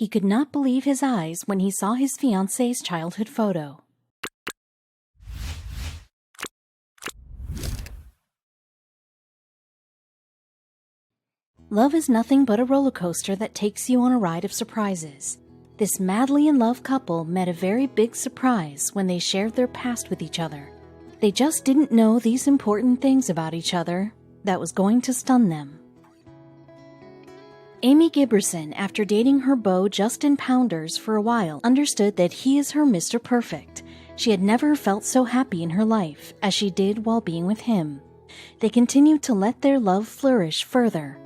He could not believe his eyes when he saw his fiancée's childhood photo. Love is nothing but a roller coaster that takes you on a ride of surprises. This madly in love couple met a very big surprise when they shared their past with each other. They just didn't know these important things about each other that was going to stun them. Amy Giberson, after dating her beau Justin Pounders for a while, understood that he is her Mr. Perfect. She had never felt so happy in her life as she did while being with him. They continued to let their love flourish further.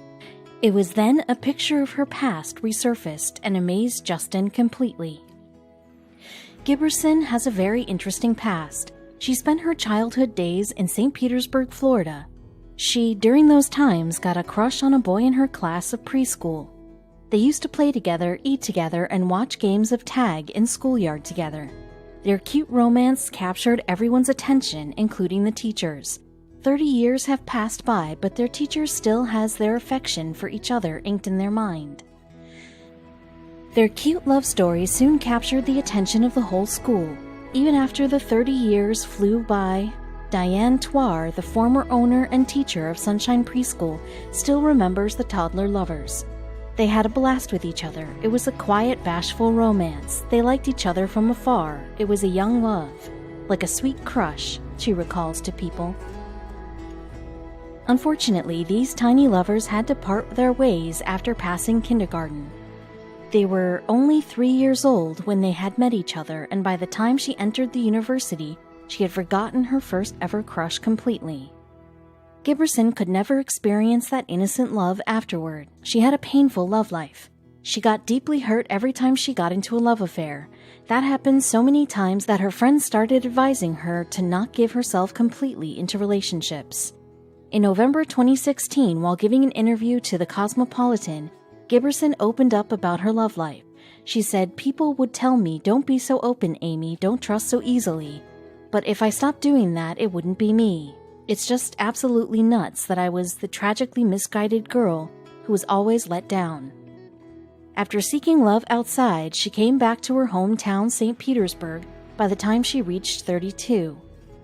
It was then a picture of her past resurfaced and amazed Justin completely. Giberson has a very interesting past. She spent her childhood days in St. Petersburg, Florida. She, during those times, got a crush on a boy in her class of preschool. They used to play together, eat together, and watch games of tag in schoolyard together. Their cute romance captured everyone's attention, including the teachers. 30 years have passed by, but their teacher still has their affection for each other inked in their mind. Their cute love story soon captured the attention of the whole school. Even after the 30 years flew by, Diane Twar, the former owner and teacher of Sunshine Preschool, still remembers the toddler lovers. They had a blast with each other. It was a quiet, bashful romance. They liked each other from afar. It was a young love, like a sweet crush, she recalls to People. Unfortunately, these tiny lovers had to part their ways after passing kindergarten. They were only 3 years old when they had met each other, and by the time she entered the university, she had forgotten her first ever crush completely. Giberson could never experience that innocent love afterward. She had a painful love life. She got deeply hurt every time she got into a love affair. That happened so many times that her friends started advising her to not give herself completely into relationships. In November 2016, while giving an interview to the Cosmopolitan, Giberson opened up about her love life. She said, "People would tell me, 'Don't be so open, Amy, don't trust so easily.' But if I stopped doing that, it wouldn't be me. It's just absolutely nuts that I was the tragically misguided girl who was always let down." After seeking love outside, she came back to her hometown, St. Petersburg, by the time she reached 32.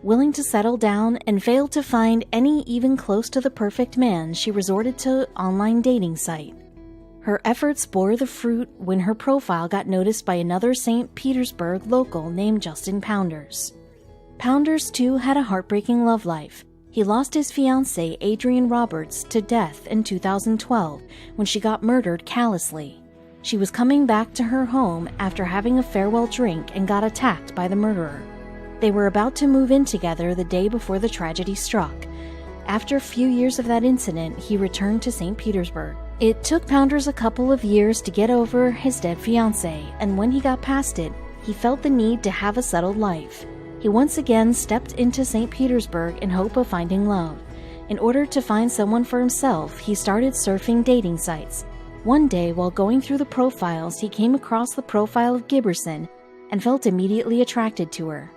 Willing to settle down and failed to find any even close to the perfect man, she resorted to online dating site. Her efforts bore the fruit when her profile got noticed by another St. Petersburg local named Justin Pounders. Pounders, too, had a heartbreaking love life. He lost his fiancée, Adrienne Roberts, to death in 2012 when she got murdered callously. She was coming back to her home after having a farewell drink and got attacked by the murderer. They were about to move in together the day before the tragedy struck. After a few years of that incident, he returned to St. Petersburg. It took Pounders a couple of years to get over his dead fiancée, and when he got past it, he felt the need to have a settled life. He once again stepped into St. Petersburg in hope of finding love. In order to find someone for himself, he started surfing dating sites. One day, while going through the profiles, he came across the profile of Giberson and felt immediately attracted to her.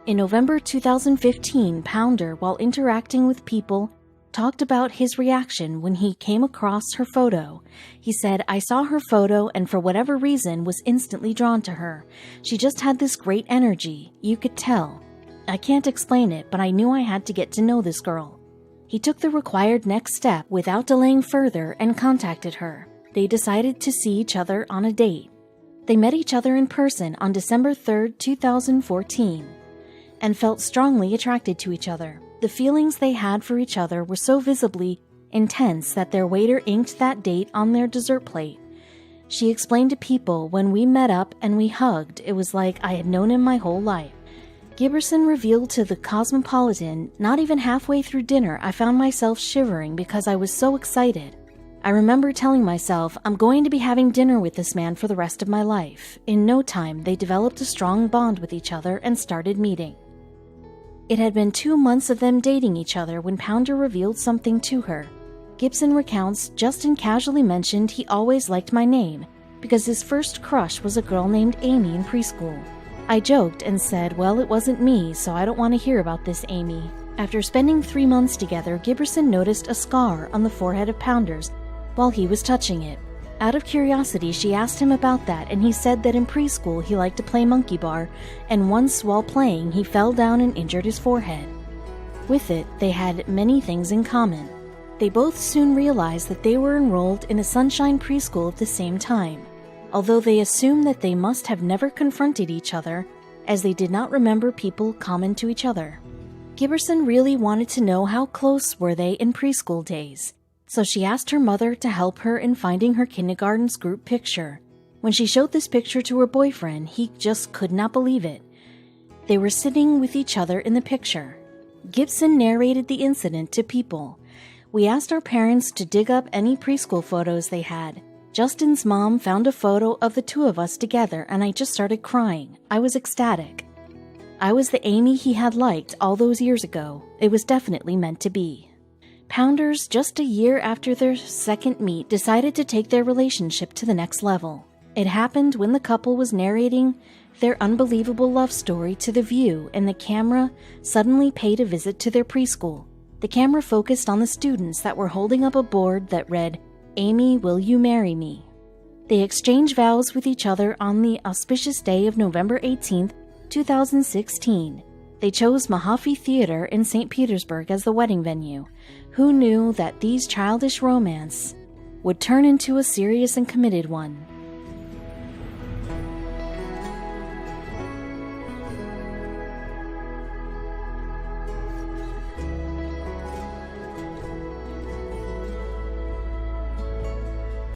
In November 2015, Pounder, while interacting with People, talked about his reaction when he came across her photo. He said, "I saw her photo and for whatever reason was instantly drawn to her. She just had this great energy. You could tell. I can't explain it, but I knew I had to get to know this girl." He took the required next step without delaying further and contacted her. They decided to see each other on a date. They met each other in person on December 3, 2014. And felt strongly attracted to each other. The feelings they had for each other were so visibly intense that their waiter inked that date on their dessert plate. She explained to People, "When we met up and we hugged, it was like I had known him my whole life." Giberson revealed to the Cosmopolitan, "Not even halfway through dinner, I found myself shivering because I was so excited. I remember telling myself, I'm going to be having dinner with this man for the rest of my life." In no time, they developed a strong bond with each other and started meeting. It had been 2 months of them dating each other when Pounder revealed something to her. Gibson recounts, "Justin casually mentioned he always liked my name because his first crush was a girl named Amy in preschool. I joked and said, well, it wasn't me, so I don't want to hear about this Amy." After spending 3 months together, Giberson noticed a scar on the forehead of Pounders while he was touching it. Out of curiosity, she asked him about that, and he said that in preschool he liked to play monkey bar, and once while playing he fell down and injured his forehead. With it, they had many things in common. They both soon realized that they were enrolled in a Sunshine preschool at the same time, although they assumed that they must have never confronted each other, as they did not remember people common to each other. Giberson really wanted to know how close were they in preschool days, so she asked her mother to help her in finding her kindergarten's group picture. When she showed this picture to her boyfriend, he just could not believe it. They were sitting with each other in the picture. Gibson narrated the incident to People. We asked our parents to dig up any preschool photos they had. Justin's mom found a photo of the two of us together, and I just started crying. I was ecstatic. I was the Amy he had liked all those years ago. It was definitely meant to be. Pounders, just a year after their second meet, decided to take their relationship to the next level. It happened when the couple was narrating their unbelievable love story to The View, and the camera suddenly paid a visit to their preschool. The camera focused on the students that were holding up a board that read, "Amy, will you marry me?" They exchanged vows with each other on the auspicious day of November 18th, 2016. They chose Mahaffey Theater in St. Petersburg as the wedding venue. Who knew that these childish romance would turn into a serious and committed one?